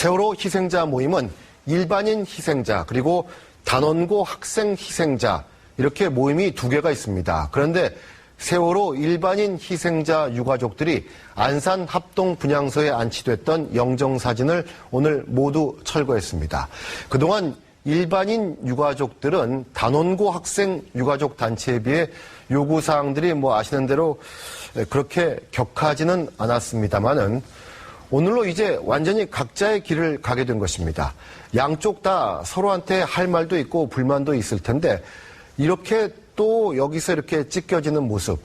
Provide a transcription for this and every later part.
세월호 희생자 모임은 일반인 희생자 그리고 단원고 학생 희생자 이렇게 모임이 두 개가 있습니다. 그런데 세월호 일반인 희생자 유가족들이 안산 합동 분향소에 안치됐던 영정사진을 오늘 모두 철거했습니다. 그동안 일반인 유가족들은 단원고 학생 유가족 단체에 비해 요구사항들이 아시는 대로 그렇게 격하지는 않았습니다만은 오늘로 이제 완전히 각자의 길을 가게 된 것입니다. 양쪽 다 서로한테 할 말도 있고 불만도 있을 텐데 이렇게 또 여기서 이렇게 찢겨지는 모습,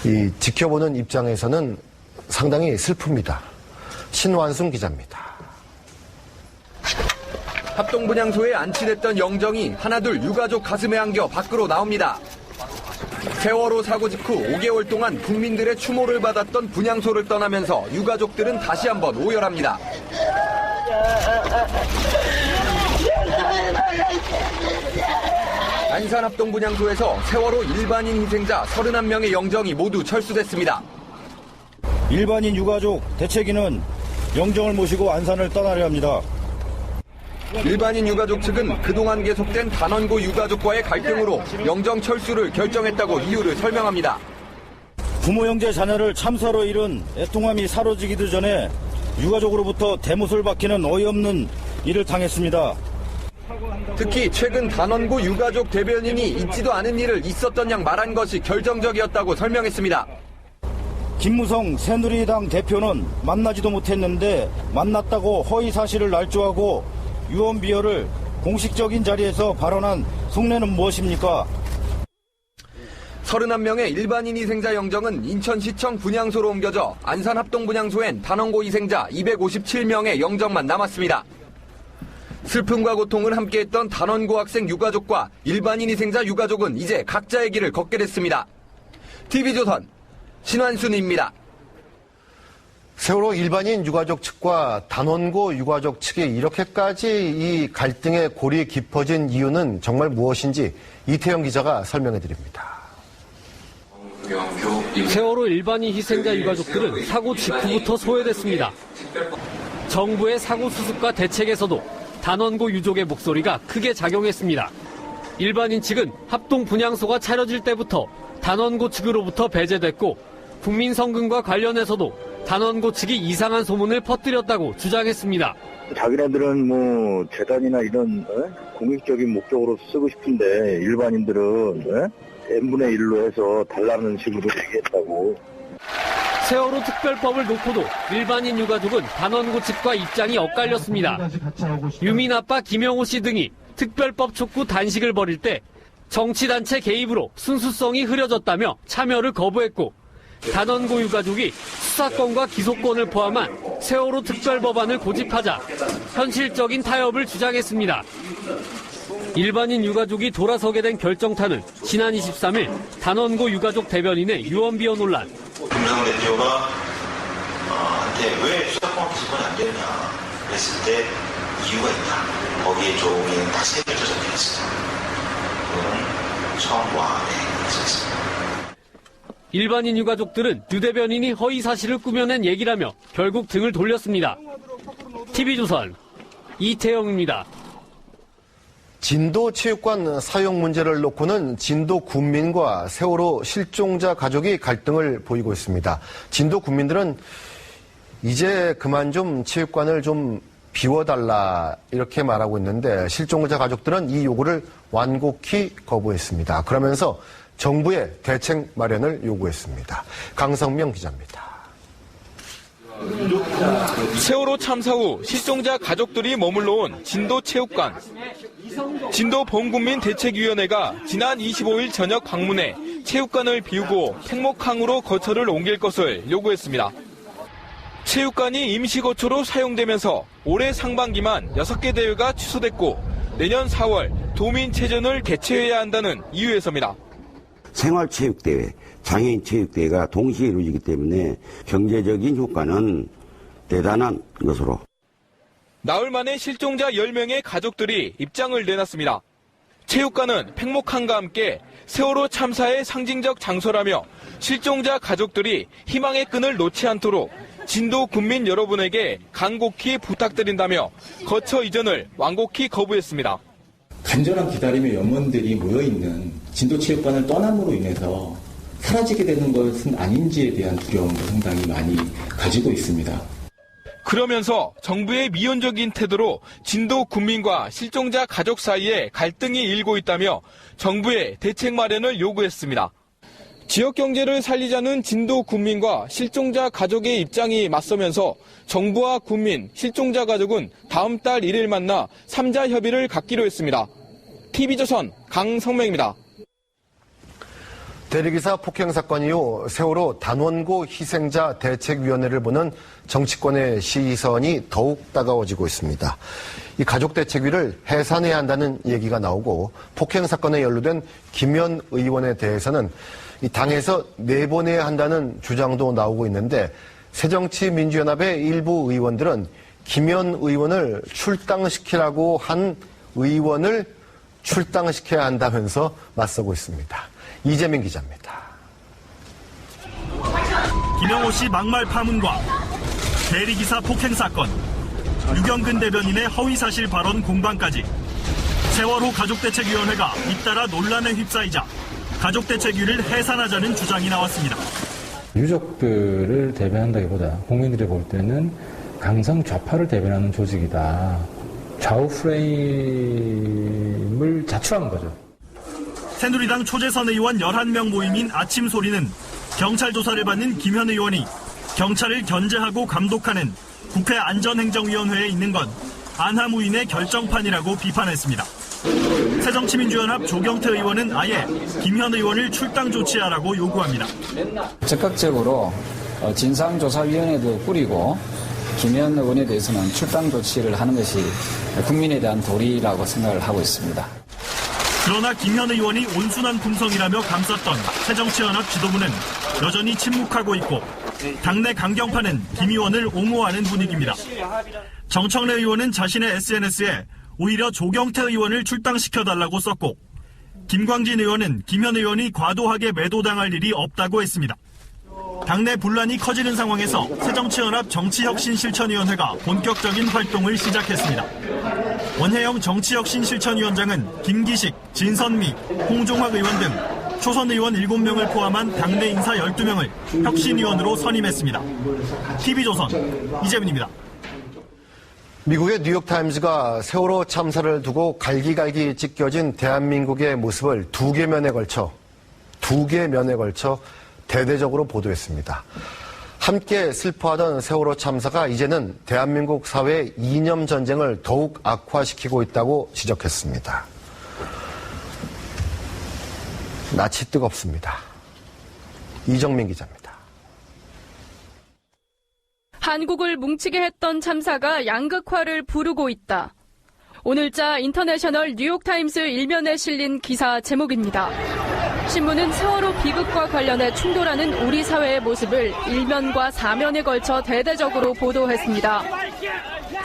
이 지켜보는 입장에서는 상당히 슬픕니다. 신완순 기자입니다. 합동분향소에 안치됐던 영정이 하나둘 유가족 가슴에 안겨 밖으로 나옵니다. 세월호 사고 직후 5개월 동안 국민들의 추모를 받았던 분향소를 떠나면서 유가족들은 다시 한번 오열합니다. 안산 합동분향소에서 세월호 일반인 희생자 31명의 영정이 모두 철수됐습니다. 일반인 유가족 대책위는 영정을 모시고 안산을 떠나려 합니다. 일반인 유가족 측은 그동안 계속된 단원고 유가족과의 갈등으로 영정 철수를 결정했다고 이유를 설명합니다. 부모 형제 자녀를 참사로 잃은 애통함이 사라지기도 전에 유가족으로부터 대못을 박히는 어이없는 일을 당했습니다. 특히 최근 단원고 유가족 대변인이 있지도 않은 일을 있었던 양 말한 것이 결정적이었다고 설명했습니다. 김무성 새누리당 대표는 만나지도 못했는데 만났다고 허위 사실을 날조하고 유언비어를 공식적인 자리에서 발언한 속내는 무엇입니까? 31명의 일반인 희생자 영정은 인천시청 분향소로 옮겨져 안산 합동분향소엔 단원고 희생자 257명의 영정만 남았습니다. 슬픔과 고통을 함께했던 단원고 학생 유가족과 일반인 희생자 유가족은 이제 각자의 길을 걷게 됐습니다. TV조선 신완순입니다. 세월호 일반인 유가족 측과 단원고 유가족 측이 이렇게까지 이 갈등의 골이 깊어진 이유는 정말 무엇인지 이태영 기자가 설명해 드립니다. 세월호 일반인 희생자 유가족들은 사고 직후부터 소외됐습니다. 정부의 사고 수습과 대책에서도 단원고 유족의 목소리가 크게 작용했습니다. 일반인 측은 합동 분향소가 차려질 때부터 단원고 측으로부터 배제됐고 국민성금과 관련해서도 단원고 측이 이상한 소문을 퍼뜨렸다고 주장했습니다. 자기네들은 재단이나 이런 공익적인 목적으로 쓰고 싶은데 일반인들은 n분의 1로 해서 달라는 식으로 얘기했다고. 세월호 특별법을 놓고도 일반인 유가족은 단원고 측과 입장이 엇갈렸습니다. 유민 아빠 김영호 씨 등이 특별법 촉구 단식을 벌일 때 정치단체 개입으로 순수성이 흐려졌다며 참여를 거부했고 단원고 유가족이 수사권과 기소권을 포함한 세월호 특별법안을 고집하자 현실적인 타협을 주장했습니다. 일반인 유가족이 돌아서게 된 결정타는 지난 23일 단원고 유가족 대변인의 유언비어 논란. 김무성 대표가 한테 왜 수사권 기소권이 안 되느냐 그랬을 때 이유가 있다. 거기에 조항이 다 새겨져 적혀 있습니다. 그건 처음과 있었습니다. 일반인 유가족들은 유 대변인이 허위 사실을 꾸며낸 얘기라며 결국 등을 돌렸습니다. TV조선 이태영입니다. 진도체육관 사용 문제를 놓고는 진도 군민과 세월호 실종자 가족이 갈등을 보이고 있습니다. 진도 군민들은 이제 그만 좀 체육관을 좀 비워달라 이렇게 말하고 있는데 실종자 가족들은 이 요구를 완곡히 거부했습니다. 그러면서 정부의 대책 마련을 요구했습니다. 강성명 기자입니다. 세월호 참사 후 실종자 가족들이 머물러 온 진도체육관. 진도 범국민대책위원회가 지난 25일 저녁 방문해 체육관을 비우고 팽목항으로 거처를 옮길 것을 요구했습니다. 체육관이 임시거처로 사용되면서 올해 상반기만 6개 대회가 취소됐고 내년 4월 도민체전을 개최해야 한다는 이유에서입니다. 생활체육대회, 장애인체육대회가 동시에 이루어지기 때문에 경제적인 효과는 대단한 것으로. 나흘 만에 실종자 10명의 가족들이 입장을 내놨습니다. 체육관은 팽목항과 함께 세월호 참사의 상징적 장소라며 실종자 가족들이 희망의 끈을 놓지 않도록 진도 군민 여러분에게 간곡히 부탁드린다며 거처 이전을 완곡히 거부했습니다. 간절한 기다림의 염원들이 모여있는 진도체육관을 떠남으로 인해서 사라지게 되는 것은 아닌지에 대한 두려움도 상당히 많이 가지고 있습니다. 그러면서 정부의 미온적인 태도로 진도 군민과 실종자 가족 사이에 갈등이 일고 있다며 정부의 대책 마련을 요구했습니다. 지역 경제를 살리자는 진도 군민과 실종자 가족의 입장이 맞서면서 정부와 군민, 실종자 가족은 다음 달 1일 만나 3자 협의를 갖기로 했습니다. TV조선 강성명입니다. 대리기사 폭행 사건 이후 세월호 단원고 희생자 대책위원회를 보는 정치권의 시선이 더욱 따가워지고 있습니다. 이 가족대책위를 해산해야 한다는 얘기가 나오고 폭행 사건에 연루된 김현 의원에 대해서는 이 당에서 내보내야 한다는 주장도 나오고 있는데 새정치민주연합의 일부 의원들은 김현 의원을 출당시키라고 한 의원을 출당시켜야 한다면서 맞서고 있습니다. 이재민 기자입니다. 김영호 씨 막말 파문과 대리기사 폭행 사건, 유경근 대변인의 허위사실 발언 공방까지 세월호 가족대책위원회가 잇따라 논란에 휩싸이자 가족대책위를 해산하자는 주장이 나왔습니다. 유족들을 대변한다기보다 국민들이 볼 때는 강성 좌파를 대변하는 조직이다. 좌우 프레임을 자초한 거죠. 새누리당 초재선 의원 11명 모임인 아침소리는 경찰 조사를 받는 김현 의원이 경찰을 견제하고 감독하는 국회 안전행정위원회에 있는 건 안하무인의 결정판이라고 비판했습니다. 새정치민주연합 조경태 의원은 아예 김현 의원을 출당 조치하라고 요구합니다. 적극적으로 진상조사위원회도 꾸리고 김현 의원에 대해서는 출당 조치를 하는 것이 국민에 대한 도리라고 생각을 하고 있습니다. 그러나 김현 의원이 온순한 품성이라며 감쌌던 새정치연합 지도부는 여전히 침묵하고 있고 당내 강경파는 김 의원을 옹호하는 분위기입니다. 정청래 의원은 자신의 SNS에 오히려 조경태 의원을 출당시켜달라고 썼고 김광진 의원은 김현 의원이 과도하게 매도당할 일이 없다고 했습니다. 당내 분란이 커지는 상황에서 새정치연합 정치혁신실천위원회가 본격적인 활동을 시작했습니다. 원혜영 정치혁신실천위원장은 김기식, 진선미, 홍종학 의원 등 초선 의원 7명을 포함한 당내 인사 12명을 혁신위원으로 선임했습니다. TV조선 이재민입니다. 미국의 뉴욕타임즈가 세월호 참사를 두고 갈기갈기 찢겨진 대한민국의 모습을 두 개 면에 걸쳐 대대적으로 보도했습니다. 함께 슬퍼하던 세월호 참사가 이제는 대한민국 사회의 이념 전쟁을 더욱 악화시키고 있다고 지적했습니다. 낯이 뜨겁습니다. 이정민 기자입니다. 한국을 뭉치게 했던 참사가 양극화를 부르고 있다. 오늘자 인터내셔널 뉴욕타임스 일면에 실린 기사 제목입니다. 신문은 세월호 비극과 관련해 충돌하는 우리 사회의 모습을 일면과 사면에 걸쳐 대대적으로 보도했습니다.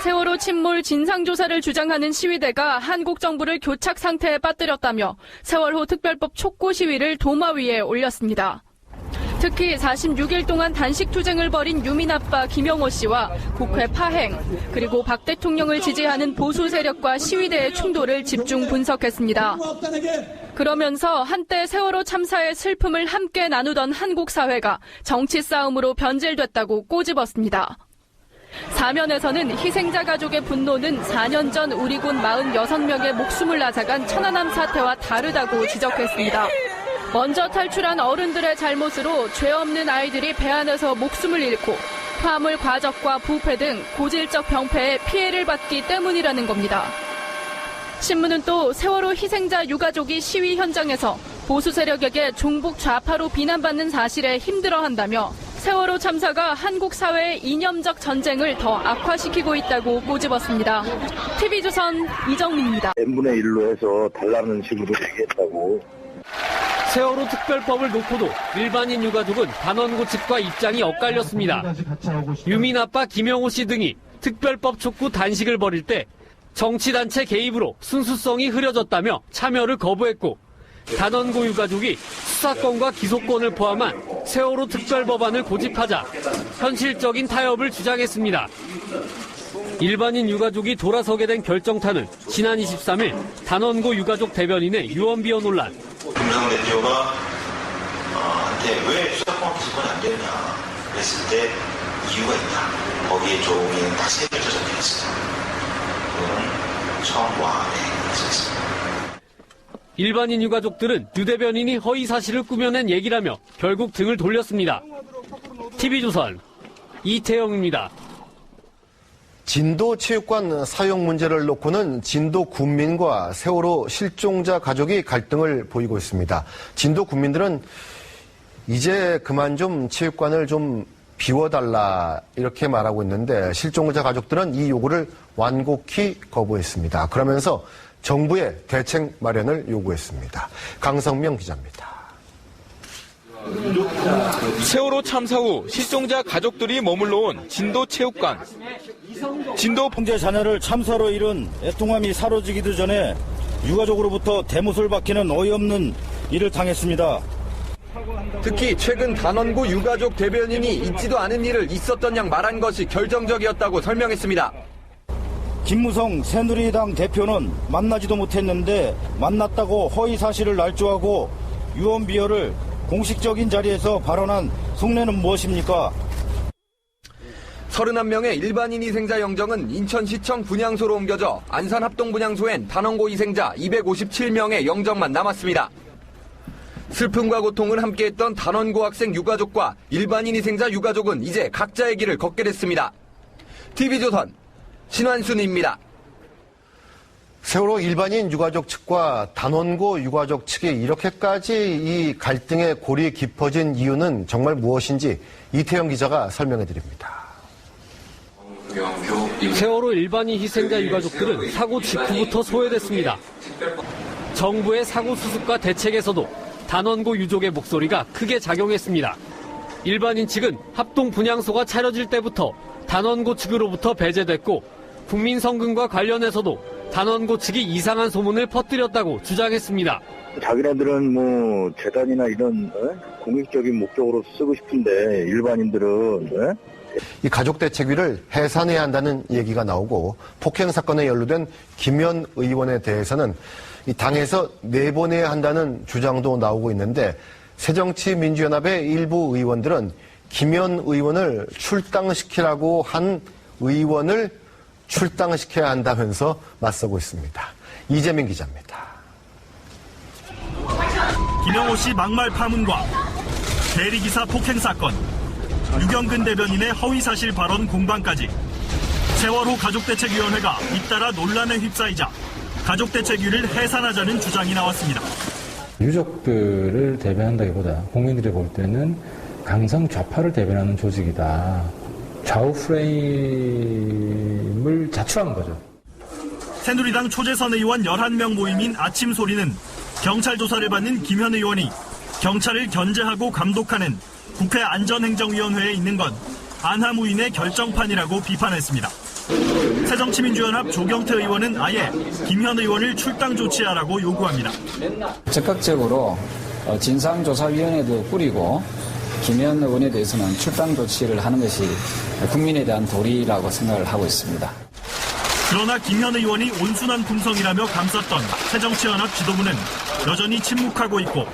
세월호 침몰 진상조사를 주장하는 시위대가 한국 정부를 교착 상태에 빠뜨렸다며 세월호 특별법 촉구 시위를 도마 위에 올렸습니다. 특히 46일 동안 단식 투쟁을 벌인 유민 아빠 김영호 씨와 국회 파행, 그리고 박 대통령을 지지하는 보수 세력과 시위대의 충돌을 집중 분석했습니다. 그러면서 한때 세월호 참사의 슬픔을 함께 나누던 한국 사회가 정치 싸움으로 변질됐다고 꼬집었습니다. 사면에서는 희생자 가족의 분노는 4년 전 우리 군 46명의 목숨을 앗아간 천안함 사태와 다르다고 지적했습니다. 먼저 탈출한 어른들의 잘못으로 죄 없는 아이들이 배 안에서 목숨을 잃고 화물 과적과 부패 등 고질적 병폐에 피해를 받기 때문이라는 겁니다. 신문은 또 세월호 희생자 유가족이 시위 현장에서 보수 세력에게 종북 좌파로 비난받는 사실에 힘들어한다며 세월호 참사가 한국 사회의 이념적 전쟁을 더 악화시키고 있다고 꼬집었습니다. TV조선 이정민입니다. n분의 1로 해서 달라는 식으로 얘기했다고. 세월호 특별법을 놓고도 일반인 유가족은 단원고 측과 입장이 엇갈렸습니다. 유민 아빠 김영호 씨 등이 특별법 촉구 단식을 벌일 때 정치단체 개입으로 순수성이 흐려졌다며 참여를 거부했고 단원고 유가족이 수사권과 기소권을 포함한 세월호 특별법안을 고집하자 현실적인 타협을 주장했습니다. 일반인 유가족이 돌아서게 된 결정타는 지난 23일 단원고 유가족 대변인의 유언비어 논란. 김무성 대표가 한테 왜 수사권 기소권이 안 되느냐 그랬을 때 이유가 있다. 거기에 조항이 다 세밀하게 적혀 있습니다. 그건 처음과 했습니다. 일반인 유가족들은 유 대변인이 허위 사실을 꾸며낸 얘기라며 결국 등을 돌렸습니다. TV조선 이태영입니다. 진도체육관 사용 문제를 놓고는 진도 군민과 세월호 실종자 가족이 갈등을 보이고 있습니다. 진도 군민들은 이제 그만 좀 체육관을 좀 비워달라 이렇게 말하고 있는데 실종자 가족들은 이 요구를 완곡히 거부했습니다. 그러면서 정부의 대책 마련을 요구했습니다. 강성명 기자입니다. 세월호 참사 후 실종자 가족들이 머물러 온 진도체육관. 진도 형제 자녀를 참사로 잃은 애통함이 사라지기도 전에 유가족으로부터 대못을 박히는 어이없는 일을 당했습니다. 특히 최근 단원고 유가족 대변인이 있지도 않은 일을 있었던 양 말한 것이 결정적이었다고 설명했습니다. 김무성 새누리당 대표는 만나지도 못했는데 만났다고 허위 사실을 날조하고 유언비어를 공식적인 자리에서 발언한 속내는 무엇입니까? 31명의 일반인 희생자 영정은 인천시청 분향소로 옮겨져 안산합동분향소엔 단원고 희생자 257명의 영정만 남았습니다. 슬픔과 고통을 함께했던 단원고 학생 유가족과 일반인 희생자 유가족은 이제 각자의 길을 걷게 됐습니다. TV조선 신환순입니다. 세월호 일반인 유가족 측과 단원고 유가족 측이 이렇게까지 이 갈등의 골이 깊어진 이유는 정말 무엇인지 이태영 기자가 설명해 드립니다. 세월호 일반인 희생자 유가족들은 사고 직후부터 소외됐습니다. 정부의 사고 수습과 대책에서도 단원고 유족의 목소리가 크게 작용했습니다. 일반인 측은 합동 분향소가 차려질 때부터 단원고 측으로부터 배제됐고 국민성금과 관련해서도 단원고 측이 이상한 소문을 퍼뜨렸다고 주장했습니다. 자기네들은 뭐 재단이나 이런 공익적인 목적으로 쓰고 싶은데 일반인들은 이 가족대책위를 해산해야 한다는 얘기가 나오고 폭행 사건에 연루된 김현 의원에 대해서는 이 당에서 내보내야 한다는 주장도 나오고 있는데 새정치민주연합의 일부 의원들은 김현 의원을 출당시키라고 한 의원을 출당시켜야 한다면서 맞서고 있습니다. 이재민 기자입니다. 김영호 씨 막말 파문과 대리기사 폭행 사건, 유경근 대변인의 허위사실 발언 공방까지 세월호 가족대책위원회가 잇따라 논란에 휩싸이자 가족대책위를 해산하자는 주장이 나왔습니다. 유족들을 대변한다기보다 국민들이 볼 때는 강성 좌파를 대변하는 조직이다. 좌우 프레임을 자초한 거죠. 새누리당 초재선 의원 11명 모임인 아침소리는 경찰 조사를 받는 김현 의원이 경찰을 견제하고 감독하는 국회 안전행정위원회에 있는 건 안하무인의 결정판이라고 비판했습니다. 새정치민주연합 조경태 의원은 아예 김현 의원을 출당 조치하라고 요구합니다. 적극적으로 진상조사위원회도 꾸리고 김현 의원에 대해서는 출당 조치를 하는 것이 국민에 대한 도리라고 생각을 하고 있습니다. 그러나 김현 의원이 온순한 품성이라며 감쌌던 새정치연합 지도부는 여전히 침묵하고 있고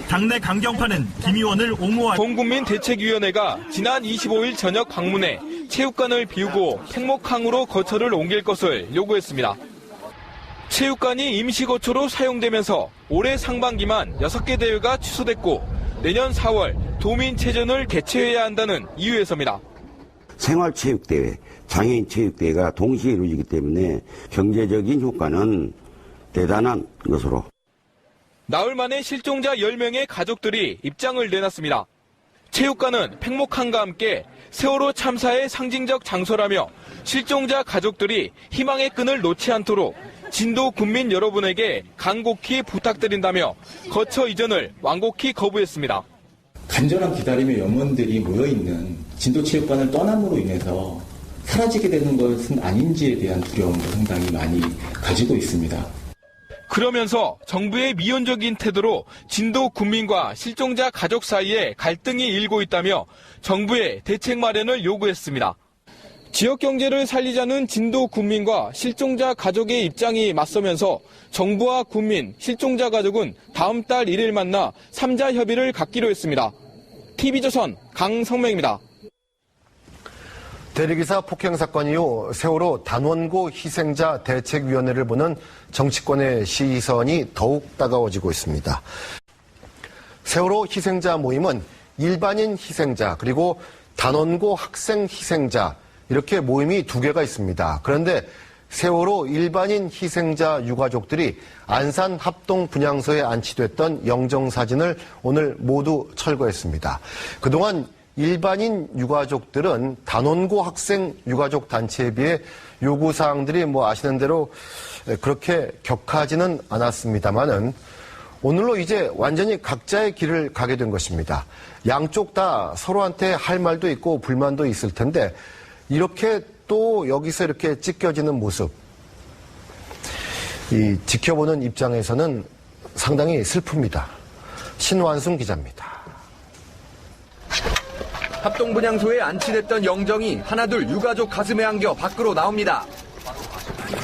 당내 강경파는 김 의원을 옹호하고 동국민대책위원회가 지난 25일 저녁 방문해 체육관을 비우고 팽목항으로 거처를 옮길 것을 요구했습니다. 체육관이 임시거처로 사용되면서 올해 상반기만 6개 대회가 취소됐고 내년 4월 도민체전을 개최해야 한다는 이유에서입니다. 생활체육대회, 장애인체육대회가 동시에 이루어지기 때문에 경제적인 효과는 대단한 것으로. 나흘 만에 실종자 10명의 가족들이 입장을 내놨습니다. 체육관은 팽목항과 함께 세월호 참사의 상징적 장소라며 실종자 가족들이 희망의 끈을 놓지 않도록 진도 군민 여러분에게 간곡히 부탁드린다며 거처 이전을 완곡히 거부했습니다. 간절한 기다림의 염원들이 모여있는 진도체육관을 떠남으로 인해서 사라지게 되는 것은 아닌지에 대한 두려움도 상당히 많이 가지고 있습니다. 그러면서 정부의 미온적인 태도로 진도 군민과 실종자 가족 사이에 갈등이 일고 있다며 정부의 대책 마련을 요구했습니다. 지역 경제를 살리자는 진도 군민과 실종자 가족의 입장이 맞서면서 정부와 군민, 실종자 가족은 다음 달 1일 만나 3자 협의를 갖기로 했습니다. TV조선 강성명입니다. 대리기사 폭행 사건 이후 세월호 단원고 희생자 대책위원회를 보는 정치권의 시선이 더욱 따가워지고 있습니다. 세월호 희생자 모임은 일반인 희생자 그리고 단원고 학생 희생자 이렇게 모임이 두 개가 있습니다. 그런데 세월호 일반인 희생자 유가족들이 안산 합동 분향소에 안치됐던 영정사진을 오늘 모두 철거했습니다. 그동안 일반인 유가족들은 단원고 학생 유가족 단체에 비해 요구사항들이 아시는 대로 그렇게 격하지는 않았습니다만은 오늘로 이제 완전히 각자의 길을 가게 된 것입니다. 양쪽 다 서로한테 할 말도 있고 불만도 있을 텐데 이렇게 또 여기서 이렇게 찢겨지는 모습, 이 지켜보는 입장에서는 상당히 슬픕니다. 신완순 기자입니다. 합동분향소에 안치됐던 영정이 하나둘 유가족 가슴에 안겨 밖으로 나옵니다.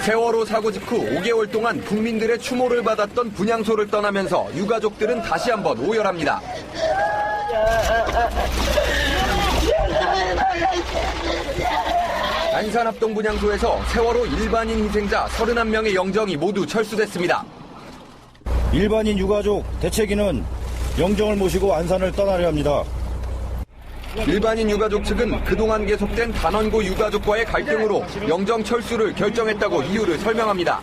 세월호 사고 직후 5개월 동안 국민들의 추모를 받았던 분향소를 떠나면서 유가족들은 다시 한번 오열합니다. 안산 합동분향소에서 세월호 일반인 희생자 31명의 영정이 모두 철수됐습니다. 일반인 유가족 대책위는 영정을 모시고 안산을 떠나려 합니다. 일반인 유가족 측은 그동안 계속된 단원고 유가족과의 갈등으로 영정 철수를 결정했다고 이유를 설명합니다.